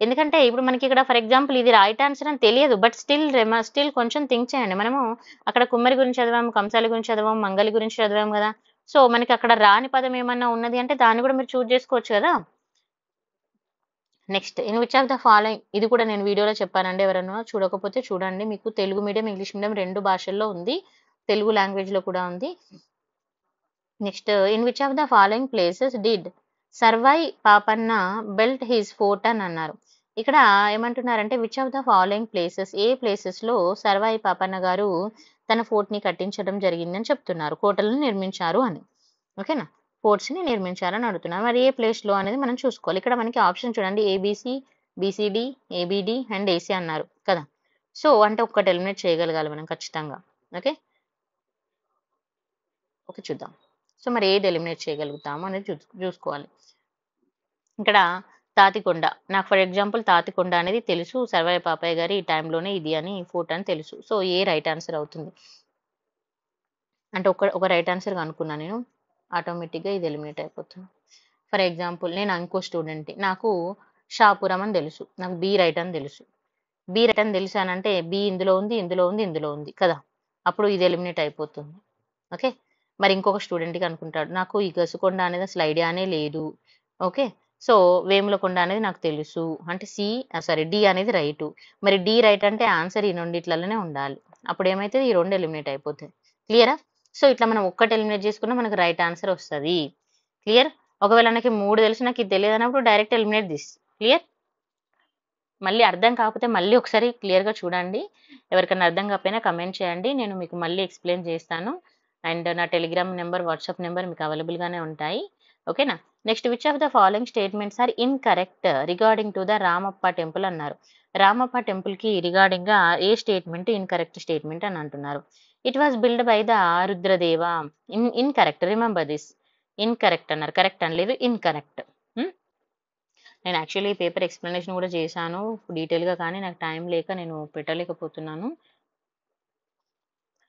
ఎందుకంటే ఇప్పుడు మనకి ఇక్కడ ఫర్ ఎగ్జాంపుల్ ఇది రైట్ ఆన్సర్ అని తెలియదు. బట్ స్టిల్ కొంచెం థింక్ చేయండి. మనము అక్కడ కుమ్మరి గురించి చదివాము, కంసాలి గురించి చదివాము, మంగలి గురించి చదివాము కదా! సో, మనకి అక్కడ రాని పదం ఏమన్నా ఉన్నది అంటే దాన్ని కూడా మీరు చూజ్ చేసుకోవచ్చు కదా! Next in which of the following, ఇది కూడా నేను వీడియోలో చెప్పానండి. ఎవరైనా చూడకపోతే చూడండి. మీకు తెలుగు మీడియం, ఇంగ్లీష్ మీడియం 2 భాషల్లో ఉంది. తెలుగు లాంగ్వేజ్‌లో కూడా ఉంది. Next in which of the following places did Sarvai Papanna built his fort అని అన్నారు. ఇక్కడ ఏమంటున్నారంటే which of the following places, ఏ ప్లేసెస్లో సర్వై పాపన్న గారు తన ఫోర్ట్ని కట్టించడం జరిగిందని చెప్తున్నారు. కోటలను నిర్మించారు అని. ఓకేనా? ఫోర్ట్స్ని నిర్మించారని అడుగుతున్నారు. మరి ఏ ప్లేస్లో అనేది మనం చూసుకోవాలి. ఇక్కడ మనకి ఆప్షన్ చూడండి, ABC, BCD, ABD and AC అన్నారు కదా! సో, అంటే ఒక్కటి ఎలిమినేట్ చేయగలగాలి మనం ఖచ్చితంగా. ఓకే. ఓకే, చూద్దాం. సో, మరి ఏది ఎలిమినేట్ చేయగలుగుతాము అనేది చూసుకోవాలి. ఇక్కడ తాతికొండ, నాకు ఫర్ ఎగ్జాంపుల్ తాతికొండ అనేది తెలుసు. సర్వాయి పాపయ్య గారి ఈ టైంలోనే ఇది అని ఫోర్ట్ అని తెలుసు. సో, ఏ రైట్ ఆన్సర్ అవుతుంది. అంటే ఒక రైట్ ఆన్సర్ అనుకున్నా నేను, ఆటోమేటిక్గా ఇది ఎలిమినేట్ అయిపోతుంది. ఫర్ ఎగ్జాంపుల్ నేను ఇంకో స్టూడెంట్, నాకు షాపురం అని తెలుసు, నాకు బి రైట్ అని తెలుసు. బి రైట్ అని తెలుసు అని అంటే బి ఇందులో ఉంది, ఇందులో ఉంది, ఇందులో ఉంది కదా! అప్పుడు ఇది ఎలిమినేట్ అయిపోతుంది. ఓకే. మరి ఇంకొక స్టూడెంట్‌కి అనుకుంటాడు, నాకు ఈ గసుకొండ అనేది అసలు ఐడియానే లేదు. ఓకే. సో, వేములకొండ అనేది నాకు తెలుసు. అంటే డి అనేది రైటు. మరి డి రైట్ అంటే ఆన్సర్ ఈ రెండిట్లలోనే ఉండాలి. అప్పుడు ఏమైతది, ఈ 2 ఎలిమినేట్ అయిపోతాయి. క్లియరా? సో, ఇట్లా మనం ఒక్కటి ఎలిమినేట్ చేసుకున్నా మనకు రైట్ ఆన్సర్ వస్తది. క్లియర్? ఒకవేళ నాకు 3 తెలుసు, నాకు ఇది తెలియదన్నప్పుడు డైరెక్ట్ ఎలిమినేట్ దిస్. క్లియర్? మళ్ళీ అర్థం కాకపోతే మళ్ళీ ఒకసారి క్లియర్‌గా చూడండి. ఎవరికైనా అర్థం కాకపోయినా కమెంట్ చేయండి. నేను మీకు మళ్ళీ ఎక్స్‌ప్లెయిన్ చేస్తాను. అండ్ నా టెలిగ్రామ్ నెంబర్, వాట్సాప్ నెంబర్ మీకు అవైలబుల్‌గానే ఉంటాయి. ఓకేనా? Next which of the following statements are incorrect regarding to the Ramappa temple అన్నారు. రామప్ప టెంపుల్‌కి రిగార్డింగ్‌గా ఏ స్టేట్మెంట్ ఇన్‌కరెక్ట్ స్టేట్మెంట్ అని అంటున్నారు. It was build by the Rudradeva. Incorrect. Remember this. Incorrect అన్నారు. కరెక్ట్ అనలేదు. ఇన్‌కరెక్ట్. నేను యాక్చువల్లీ ఈ పేపర్ ఎక్స్‌ప్లనేషన్ కూడా చేశాను డీటెయిల్‌గా, కానీ నాకు టైం లేక నేను పెట్టలేకపోతున్నాను.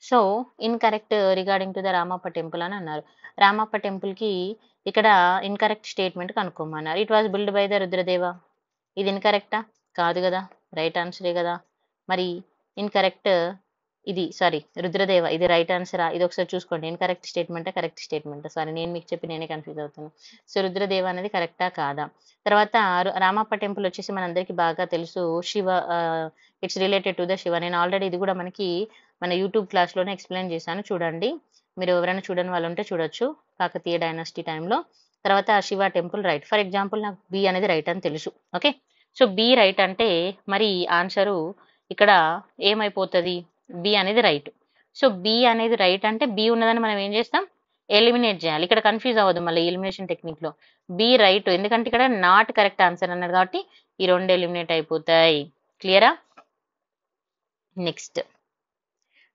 So, incorrect regarding to the Ramappa temple అని అన్నారు. రామప్ప టెంపుల్‌కి ఇక్కడ incorrect statement కనుక్కోమన్నారు. It was build by the Rudradeva. ఇది ఇన్‌కరెక్టా? కాదు గదా! రైట్ ఆన్సరే గదా! మరి ఇన్‌కరెక్ట్ రుద్రదేవ ఇది రైట్ ఆన్సరా? ఇది ఒకసారి చూసుకోండి. ఇన్‌కరెక్ట్ స్టేట్మెంటా? కరెక్ట్ స్టేట్మెంటా? సారీ, నేను మీకు చెప్పి నేనే కన్‌ఫ్యూజ్ అవుతున్నా. సో, రుద్రదేవ అనేది కరెక్టా? కాదా? తర్వాత రామప్ప టెంపుల్ వచ్చేసి మనందరికీ బాగా తెలుసు. It's related to the Shiva. నేను ఆల్రెడీ ఇది కూడా మనకి మన యూట్యూబ్ క్లాస్‌లోనే ఎక్స్‌ప్లెయిన్ చేశాను. చూడండి. మీరు ఎవరైనా చూడని వాళ్ళు ఉంటే చూడొచ్చు. కాకతీయ డైనాసిటీ టైంలో. తర్వాత Shiva temple right. For example నాకు బి అనేది రైట్ అని తెలుసు. ఓకే. సో, బి రైట్ అంటే మరి ఆన్సరు ఇక్కడ ఏమైపోతది? బి అనేది రైట్. సో, బి అనేది రైట్ అంటే బి ఉన్నదని మనం ఏం చేస్తాం? ఎలిమినేట్ చేయాలి. ఇక్కడ కన్‌ఫ్యూజ్ అవ్వద్దు మళ్ళీ ఎలిమినేషన్ టెక్నిక్‌లో. బి రైట్, ఎందుకంటే ఇక్కడ నాట్ కరెక్ట్ ఆన్సర్ అన్నారు కాబట్టి ఈ 2 ఎలిమినేట్ అయిపోతాయి. క్లియరా? నెక్స్ట్.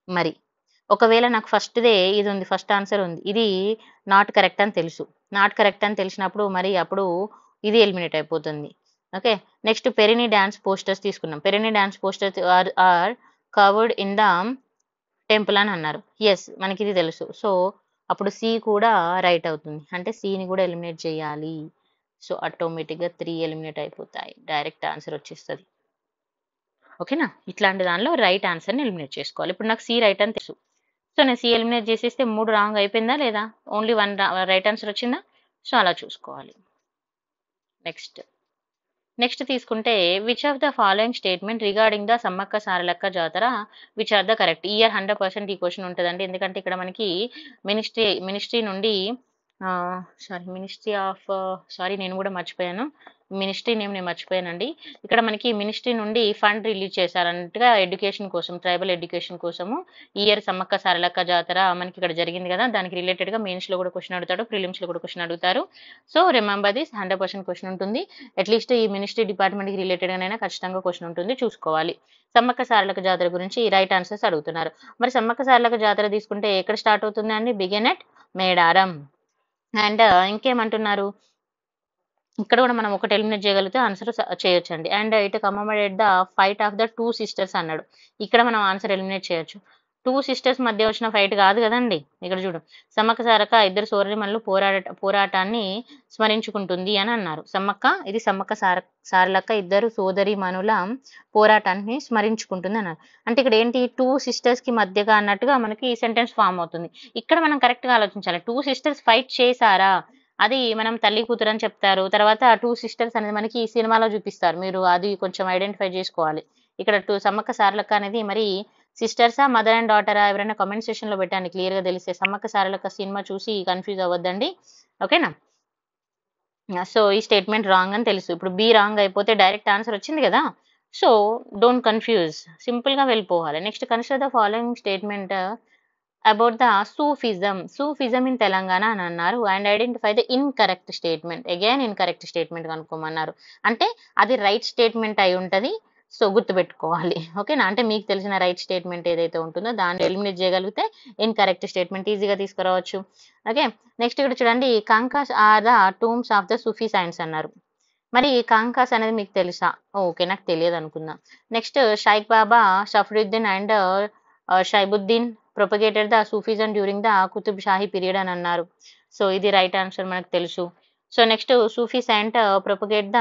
మరి ఒకవేళ నాకు ఇది ఉంది, ఫస్ట్ ఆన్సర్ ఉంది. ఇది నాట్ కరెక్ట్ అని తెలుసు. నాట్ కరెక్ట్ అని తెలిసినప్పుడు మరి అప్పుడు ఇది ఎలిమినేట్ అయిపోతుంది. Okay. Next Perini dance posters తీసుకున్నాం. Perini dance posters are covered in the temple అని అన్నారు. యెస్, మనకిది తెలుసు. సో, అప్పుడు సి కూడా రైట్ అవుతుంది. అంటే సిని కూడా ఎలిమినేట్ చేయాలి. సో, ఆటోమేటిక్‌గా 3 ఎలిమినేట్ అయిపోతాయి. డైరెక్ట్ ఆన్సర్ వచ్చేస్తది. ఓకేనా? ఇట్లాంటి దానిలో రైట్ ఆన్సర్‌ని ఎలిమినేట్ చేసుకోవాలి. ఇప్పుడు నాకు సి రైట్ అని తెలుసు. సో, నేను సి ఎలిమినేట్ చేసేస్తే 3 రాంగ్ అయిపోయిందా లేదా? ఓన్లీ 1 రైట్ ఆన్సర్ వచ్చిందా? సో, అలా చూసుకోవాలి. నెక్స్ట్ తీసుకుంటే which of the following statement regarding the Sammakka Saralakka Jatara which are the correct. ఇయర్ 100% ఈ క్వశ్చన్ ఉంటుందండి. ఎందుకంటే ఇక్కడ మనకి మినిస్ట్రీ నుండి సారీ మినిస్ట్రీ ఆఫ్ సారీ నేను కూడా మర్చిపోయాను. మినిస్ట్రీ నేమ్ నేను మర్చిపోయానండి. ఇక్కడ మనకి మినిస్ట్రీ నుండి ఫండ్ రిలీజ్ చేశారన్నట్టుగా ఎడ్యుకేషన్ కోసం, ట్రైబల్ ఎడ్యుకేషన్ కోసము ఈ ఇయర్ సమ్మక్క సారలక్క జాతర మనకి ఇక్కడ జరిగింది కదా! దానికి రిలేటెడ్‌గా మెయిన్స్‌లో కూడా క్వెషన్ అడుగుతాడు. ప్రిలిమ్స్‌లో కూడా క్వెషన్ అడుగుతారు. సో, రిమెంబర్ దిస్ 100% క్వెషన్ ఉంటుంది. అట్‌లీస్ట్ ఈ మినిస్ట్రీ డిపార్ట్మెంట్‌కి రిలేటెడ్‌గానైనా ఖచ్చితంగా క్వెషన్ ఉంటుంది. చూసుకోవాలి. సమ్మక్క సారలక్క జాతర గురించి రైట్ ఆన్సర్స్ అడుగుతున్నారు. మరి సమ్మక్క సారలక్క జాతర తీసుకుంటే ఎక్కడ స్టార్ట్ అవుతుందండి? Begin at Medaram. అండ్ ఇంకేమంటున్నారు? ఇక్కడ కూడా మనం ఒకటి ఎలిమినేట్ చేయగలిగితే ఆన్సర్ చేయొచ్చండి. And it commemorate the fight of the 2 sisters అన్నాడు. ఇక్కడ మనం ఆన్సర్ ఎలిమినేట్ చేయొచ్చు. 2 సిస్టర్స్ మధ్య వచ్చిన ఫైట్ కాదు కదండి. ఇక్కడ చూడు, సమ్మక్క సారక్క ఇద్దరు సోదరీమణులు పోరాటాన్ని స్మరించుకుంటుంది అని అన్నారు. ఇది సమ్మక్క సారలక్క ఇద్దరు సోదరీమణుల పోరాటాన్ని స్మరించుకుంటుంది అన్నారు. అంటే ఇక్కడ ఏంటి, 2 సిస్టర్స్ కి మధ్యగా అన్నట్టుగా మనకి సెంటెన్స్ ఫామ్ అవుతుంది. ఇక్కడ మనం కరెక్ట్ గా ఆలోచించాలి. 2 సిస్టర్స్ ఫైట్ చేశారా? అది మనం తల్లి కూతురు అని చెప్తారు. తర్వాత 2 సిస్టర్స్ అనేది మనకి ఈ సినిమాలో చూపిస్తారు. మీరు అది కొంచెం ఐడెంటిఫై చేసుకోవాలి. ఇక్కడ సమ్మక్క సారలక్క అనేది మరి సిస్టర్సా, మదర్ అండ్ డాటరా? ఎవరైనా కామెంట్ సెక్షన్ లో పెట్టండి క్లియర్ గా తెలిస్తే. సమ్మక్క సారలక్క సినిమా చూసి కన్ఫ్యూజ్ అవ్వద్దండి. ఓకేనా? సో ఈ స్టేట్మెంట్ రాంగ్ అని తెలుసు. ఇప్పుడు బి రాంగ్ అయిపోతే డైరెక్ట్ ఆన్సర్ వచ్చింది కదా. సో డోంట్ కన్ఫ్యూజ్, సింపుల్ గా వెళ్ళిపోవాలి. Next consider the following statement about the Sufism in Telangana అని అన్నారు. And identify the incorrect statement. Again incorrect statement కనుక్కోమన్నారు. అంటే అది రైట్ స్టేట్మెంట్ అయి ఉంటది. సో గుర్తుపెట్టుకోవాలి. ఓకేనా? అంటే మీకు తెలిసిన రైట్ స్టేట్మెంట్ ఏదైతే ఉంటుందో దాన్ని ఎలిమినేట్ చేయగలిగితే ఇన్కరెక్ట్ స్టేట్మెంట్ ఈజీగా తీసుకురావచ్చు. ఓకే, నెక్స్ట్ ఇక్కడ చూడండి, khanqahs are the tombs of the Sufi saints అన్నారు. మరి కాంకాస్ అనేది మీకు తెలుసా? ఓకే, నాకు తెలియదు అనుకుందాం. Next Shaikh Baba, Shafaruddin and Shaibuddin propagated the Sufism during the Qutub Shahi period అని అన్నారు. సో ఇది రైట్ ఆన్సర్, మనకు తెలుసు. So next Sufi saint propagate the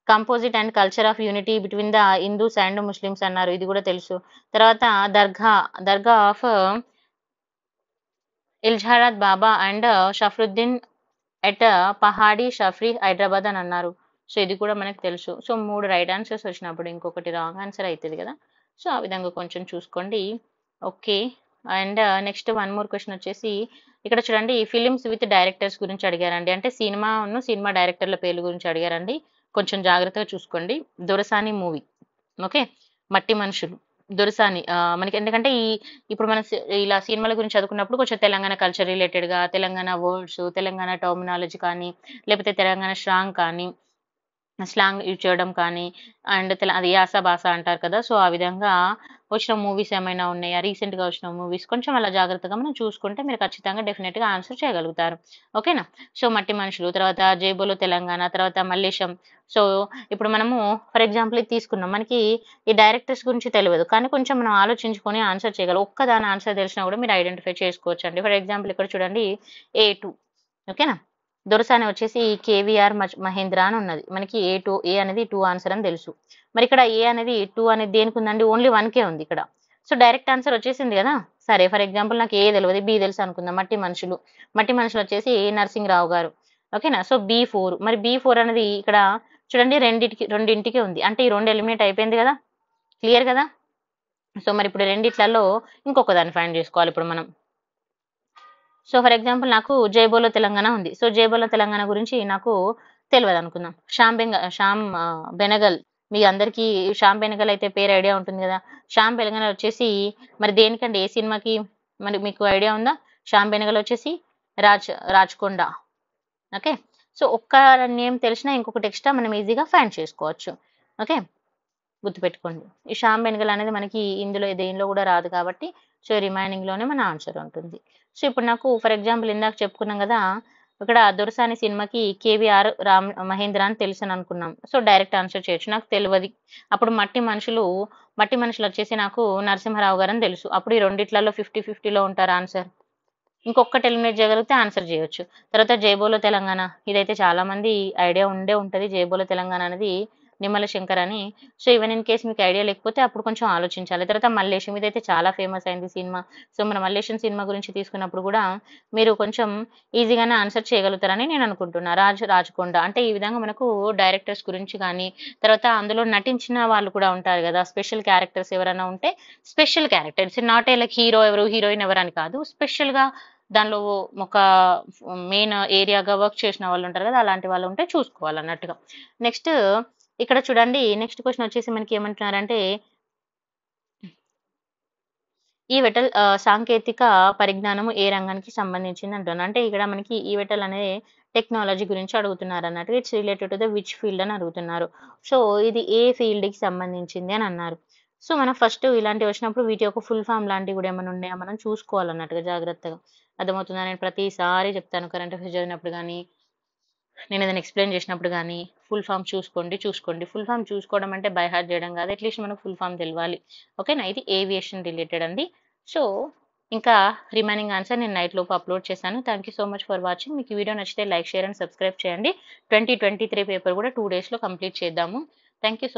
composite and culture of unity between the Hindus and Muslims అన్నారు. ఇది కూడా తెలుసు. తర్వాత dargah of Iljarat Baba and Shafaruddin at Pahadi Shafri Hyderabad అని అన్నారు. సో ఇది కూడా మనకు తెలుసు. సో 3 రైట్ ఆన్సర్స్ వచ్చినప్పుడు ఇంకొకటి రాంగ్ ఆన్సర్ అవుతుంది కదా. సో ఆ విధంగా కొంచెం చూసుకోండి. Okay, and next one more question వచ్చేసి ఇక్కడ చూడండి, ఫిలిమ్స్ విత్ డైరెక్టర్స్ గురించి అడిగారండి. అంటే సినిమా డైరెక్టర్ల పేర్ల గురించి అడిగారండి. కొంచెం జాగ్రత్తగా చూసుకోండి. దొరసాని మూవీ, ఓకే, మట్టి మనుషులు, దొరసాని మనకి ఎందుకంటే ఇప్పుడు మన ఇలా సినిమాల గురించి చదువుకున్నప్పుడు కొంచెం తెలంగాణ కల్చర్ రిలేటెడ్గా, తెలంగాణ వర్డ్స్, తెలంగాణ టర్మినాలజీ కానీ, లేకపోతే తెలంగాణ స్లాంగ్ యూజ్ చేయడం కానీ, అండ్ అది యాస భాష అంటారు కదా. సో ఆ విధంగా వచ్చిన మూవీస్ ఏమైనా ఉన్నాయా, రీసెంట్గా వచ్చిన మూవీస్, కొంచెం అలా జాగ్రత్తగా మనం చూసుకుంటే మీరు ఖచ్చితంగా డెఫినెట్గా ఆన్సర్ చేయగలుగుతారు. ఓకేనా? సో మట్టి మనుషులు, తర్వాత జైబోలో తెలంగాణ, తర్వాత మల్లేశం. సో ఇప్పుడు మనము ఫర్ ఎగ్జాంపుల్ ఇది తీసుకున్నాం, మనకి ఈ డైరెక్టర్స్ గురించి తెలియదు కానీ కొంచెం మనం ఆలోచించుకొని ఆన్సర్ చేయగలం. ఒక్కదాని ఆన్సర్ తెలిసినా కూడా మీరు ఐడెంటిఫై చేసుకోవచ్చు అండి. ఫర్ ఎగ్జాంపుల్ ఇక్కడ చూడండి, A2, ఓకేనా, దొరసాని వచ్చేసి కేవీఆర్ మహేంద్ర అని ఉన్నది. మనకి ఏ అనేది 2 ఆన్సర్ అని తెలుసు. మరి ఇక్కడ ఏ అనేది 2 అనేది దేనికి ఉందండి? ఓన్లీ 1కే ఉంది ఇక్కడ. సో డైరెక్ట్ ఆన్సర్ వచ్చేసింది కదా. సరే, ఫర్ ఎగ్జాంపుల్ నాకు ఏ తెలియదు, బి తెలుసు అనుకుందాం. మట్టి మనుషులు వచ్చేసి నరసింహరావు గారు. ఓకేనా? So B4. మరి B4 అనేది ఇక్కడ చూడండి రెండింటికి ఉంది. అంటే ఈ 2 ఎలిమినేట్ అయిపోయింది కదా. క్లియర్ కదా? సో మరి ఇప్పుడు రెండిట్లలో ఇంకొక దాన్ని ఫైండ్ చేసుకోవాలి ఇప్పుడు మనం. సో ఫర్ ఎగ్జాంపుల్ నాకు జైబోలో తెలంగాణ ఉంది. సో జైబోలో తెలంగాణ గురించి నాకు తెలియదు అనుకుందాం. శ్యామ్ బెనగల్, మీ అందరికీ శ్యామ్ బెనగల్ అయితే పేరు ఐడియా ఉంటుంది కదా. శ్యామ్ బెనగల్ వచ్చేసి మరి దేనికండి, ఏ సినిమాకి? మరి మీకు ఐడియా ఉందా? శ్యామ్ బెనగల్ వచ్చేసి రాజ్కొండ. ఓకే, సో ఒక్క నేమ్ తెలిసినా ఇంకొకటి ఎక్స్ట్రా మనం ఈజీగా ఫైండ్ చేసుకోవచ్చు. ఓకే, గుర్తుపెట్టుకోండి. ఈ శ్యామ్ బెనగల్ అనేది మనకి ఇందులో దేనిలో కూడా రాదు కాబట్టి సో రిమైనింగ్ లోనే మన ఆన్సర్ ఉంటుంది. సో ఇప్పుడు నాకు ఫర్ ఎగ్జాంపుల్ ఇందాక చెప్పుకున్నాం కదా, ఇక్కడ దొరసాని సినిమాకి కేవీఆర్ మహేంద్ర అని తెలుసు అని అనుకున్నాం. సో డైరెక్ట్ ఆన్సర్ చేయొచ్చు. నాకు తెలియదు. అప్పుడు మట్టి మనుషులు వచ్చేసి నాకు నరసింహరావు గారు అని తెలుసు. అప్పుడు ఈ రెండిట్లలో 50-50లో ఉంటారు ఆన్సర్. ఇంకొకటి ఎలిమినేట్ చేయగలిగితే ఆన్సర్ చేయొచ్చు. తర్వాత జైబోలో తెలంగాణ, ఇదైతే చాలా మంది ఐడియా ఉంటది. జైబోలో తెలంగాణ అనేది నిమ్మల శంకర్ అని. సో ఈవెన్ ఇన్ కేస్ మీకు ఐడియా లేకపోతే అప్పుడు కొంచెం ఆలోచించాలి. తర్వాత మల్లేశం, ఇదైతే చాలా ఫేమస్ అయింది సినిమా. సో మన మల్లేశం సినిమా గురించి తీసుకున్నప్పుడు కూడా మీరు కొంచెం ఈజీగానే ఆన్సర్ చేయగలుగుతారని నేను అనుకుంటున్నా. రాజకొండ అంటే ఈ విధంగా మనకు డైరెక్టర్స్ గురించి కానీ, తర్వాత అందులో నటించిన వాళ్ళు కూడా ఉంటారు కదా, స్పెషల్ క్యారెక్టర్స్ ఎవరైనా ఉంటే, special characters not a like hero ఎవరు హీరోయిన్ ఎవరు అని కాదు, స్పెషల్ గా దానిలో ఒక మెయిన్ ఏరియాగా వర్క్ చేసిన వాళ్ళు ఉంటారు కదా, అలాంటి వాళ్ళు ఉంటే చూసుకోవాలన్నట్టుగా. నెక్స్ట్ ఇక్కడ చూడండి, నెక్స్ట్ క్వశ్చన్ వచ్చేసి మనకి ఏమంటున్నారంటే ఈవెటల్ సాంకేతిక పరిజ్ఞానము ఏ రంగానికి సంబంధించింది అంటున్నాను. అంటే ఇక్కడ మనకి ఈవెటల్ అనే టెక్నాలజీ గురించి అడుగుతున్నారు అన్నట్టు. It's related to the which field అని అడుగుతున్నారు. సో ఇది ఏ ఫీల్డ్కి సంబంధించింది అని అన్నారు. సో మనం ఫస్ట్ ఇలాంటివి వచ్చినప్పుడు వీటి యొక్క ఫుల్ ఫామ్ లాంటివి కూడా ఏమైనా ఉన్నాయా మనం చూసుకోవాలన్నట్టుగా జాగ్రత్తగా. అర్థమవుతుందా? నేను ప్రతిసారి చెప్తాను కరెంట్ అఫైర్స్ చదివినప్పుడు కానీ, నేను ఏదైనా ఎక్స్ప్లెయిన్ చేసినప్పుడు కానీ, ఫుల్ ఫామ్ చూసుకోండి. ఫుల్ ఫామ్ చూసుకోవడం అంటే బై హార్ట్ చేయడం కాదు, అట్లీస్ట్ మనకు ఫుల్ ఫామ్ తెలియాలి. ఓకేనా? ఇది ఏవియేషన్ రిలేటెడ్ అండి. సో ఇంకా రిమైనింగ్ ఆన్సర్ నేను నైట్ లోపు అప్లోడ్ చేశాను. Thank you so much for watching. మీకు ఈ వీడియో నచ్చితే లైక్, షేర్ అండ్ సబ్స్క్రైబ్ చేయండి. 2023 పేపర్ కూడా 2 days లో కంప్లీట్ చేద్దాము. Thank you.